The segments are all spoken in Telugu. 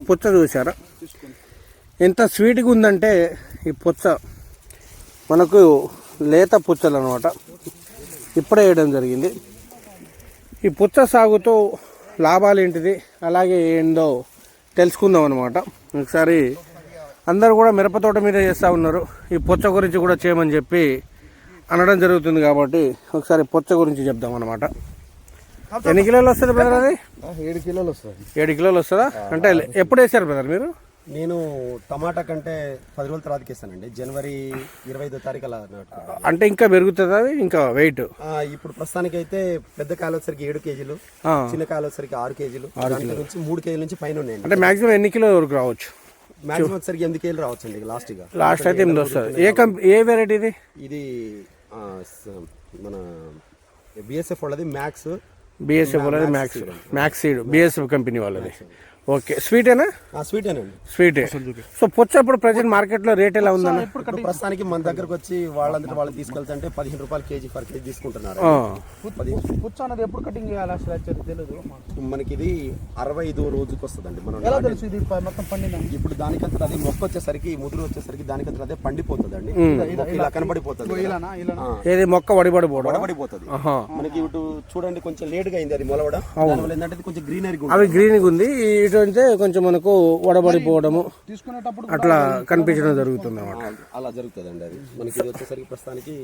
పుచ్చ చూసారా ఎంత స్వీట్గా ఉందంటే, ఈ పుచ్చ మనకు లేత పుచ్చలు అనమాట, ఇప్పుడే వేయడం జరిగింది. ఈ పుచ్చ సాగుతో లాభాలు ఏంటిది, అలాగే ఏందో తెలుసుకుందాం అనమాట. ఒకసారి అందరూ కూడా మిరపతోట మీద చేస్తూ ఉన్నారు, ఈ పుచ్చ గురించి కూడా చేయమని చెప్పి అనడం జరుగుతుంది. కాబట్టి ఒకసారి పుచ్చ గురించి చెప్దాం అనమాట. ఎన్ని కిలోలు వస్తుంది బ్రదర్? అది 7 కిలోలు వస్తుంది. 7 కిలోలు వస్తుందా? అంటే ఎప్పుడు వేసారు బ్రదర్ మీరు? నేను టమాటా కంటే 10 రోజుల తర్వాత వేసానండి. జనవరి 25వ తారీఖు అలా. అంటే ఇంకా పెరుగుతుంది అది, ఇంకా వెయిట్? ఇప్పుడు ప్రస్తుతానికి అయితే పెద్ద కాయలు వచ్చేసరికి 7 కేజీలు, చిన్న కాయలు వచ్చేసరికి 6 కేజీలు, 3 కేజీల నుంచి పైన ఉన్నాయండి. అంటే మాక్సిమం ఎన్ని కిలో వరకు రావచ్చు? మాక్సిమం వచ్చేసరికి 8 కేజీలు రావచ్చు అండి. లాస్ట్ అయితే 8 వస్తుంది. ఏ వెరైటీ ఇది? ఇది మన బిఎస్ఎఫ్ వాళ్ళది మ్యాక్స్. బిఎస్ఎఫ్ వాళ్ళది మ్యాక్స్ సీడ్, బిఎస్ఎఫ్ కంపెనీ వాళ్ళది. ఓకే, స్వీటేనా? స్వీటేనండి, స్వీటే. సో పుచ్చ ఇప్పుడు ప్రెసెంట్ మార్కెట్లో రేట్ ఎలా ఉందన్న? ఇప్పుడు ప్రస్తుతానికి మన దగ్గరకు వచ్చి వాళ్ళందరూ వాళ్ళు తీసుకెళ్తే 15 రూపాయలు కేజీ పర్ కేజీ తీసుకుంటున్నారు. పుచ్చ అనేది ఎప్పుడు కటింగ్ చేయాలి అసలు తెలియదు మనకి. ఇది 65 రోజుకి వస్తుందండి. మనం ఎలా తెలుసు ఇది మొత్తం పండిన? ఇప్పుడు దానికంతా అది మొక్క వచ్చేసరికి, ముదురు వచ్చేసరికి దానికంతా అదే పండిపోతుంది అండి. ఇలా కనబడిపోతుంది. ఏది మొక్క వడబడిపోతుంది మనకి. ఇప్పుడు చూడండి, కొంచెం లేట్ గా అయింది అది మొలవడం. దానివల్ల ఏంటంటే కొంచెం గ్రీనరీ ఉంది. ఇటువంటి కొంచెం మనకు వడబడిపోవడము అట్లా కనిపించడం జరుగుతుంది అన్నమాట. అలా జరుగుతుంది అండి. అది మనకి ఇది వచ్చేసరికి ప్రస్తుతానికి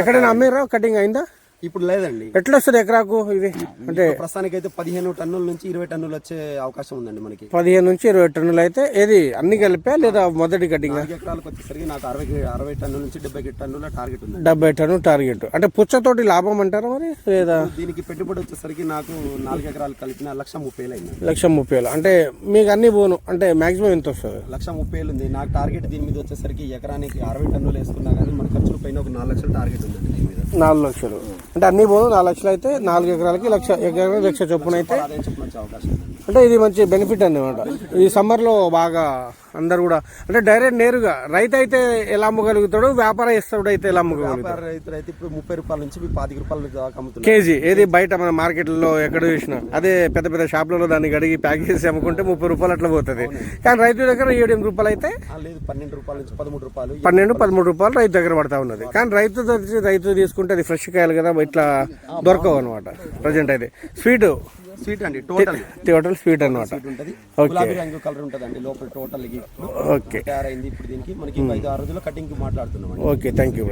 ఎక్కడైనా అమ్మారా? కటింగ్ అయిందా? ఇప్పుడు లేదండి. ఎట్లా వస్తుంది ఎకరాకు ఇది? అంటే ప్రస్తుతానికి అయితే 15 టన్నుల నుంచి 20 టన్నులు వచ్చే అవకాశం ఉందండి మనకి. 15 నుంచి 20 టన్నులు అయితే ఏది అన్ని కలిపా లేదా మొదటి కటింగ్? ఎకరాలకు వచ్చేసరికి నాకు 60 టన్నుల నుంచి 70 టన్నుల టార్గెట్ ఉంది. 70 టన్నుల టార్గెట్. అంటే పుచ్చతోటి లాభం అంటారా మరి లేదా? దీనికి పెట్టుబడి వచ్చేసరికి నాకు 4 ఎకరాలు కలిపిన 1,30,000 అయింది. 1,30,000 అంటే మీకు అన్ని పోను అంటే మాక్సిమం ఎంత వస్తుంది? 1,30,000 ఉంది నాకు టార్గెట్. దీని మీద వచ్చేసరికి ఎకరానికి 60 టన్నులు వేసుకున్నా కానీ మన ఖర్చులు పైన ఒక 4 లక్షల టార్గెట్ ఉందండి. దీని మీద 4 లక్షలు అంటే అన్ని పోను 4 లక్షలు అయితే 4 ఎకరాలకి 1,00,000 చొప్పున అయితే అంటే ఇది మంచి బెనిఫిట్ అన్నమాట. ఈ సమ్మర్లో బాగా అందరు కూడా అంటే డైరెక్ట్ నేరుగా రైతు అయితే ఎలా అమ్మగలుగుతాడు, వ్యాపారస్తుడు అయితే ఎలా అమ్మగలుగుతాడు? రైతు అయితే ఇప్పుడు 30 రూపాయల నుంచి 25 రూపాయలు దాకా అమ్ముతున్నారు కేజీ. ఏది బయట మన మార్కెట్లో ఎక్కడ చూసినా అదే పెద్ద పెద్ద షాపులలో దాన్ని గడిగి ప్యాక్ చేసి అమ్ముకుంటే 30 రూపాయలు అట్లా పోతుంది. కానీ రైతు దగ్గర 7 రూపాయలు అయితే లేదు, 12 రూపాయల నుంచి 13 రూపాయలు, 12-13 రూపాయలు రైతు దగ్గర పడతా ఉన్నది. కానీ రైతు తీసుకుంటే అది ఫ్రెష్ కాయలు కదా, ఇట్లా దొరకవు అనమాట. ప్రజెంట్ అయితే స్వీట్ అండి. టోటల్ స్వీట్ అనమాట. గులాబీ రంగు కలర్ ఉంటుందండి లోపల. టోటల్ ఓకే తయారైంది. ఇప్పుడు దీనికి మనకి 5-6 రోజుల్లో కటింగ్ మాట్లాడుతున్నాం. Okay, thank you.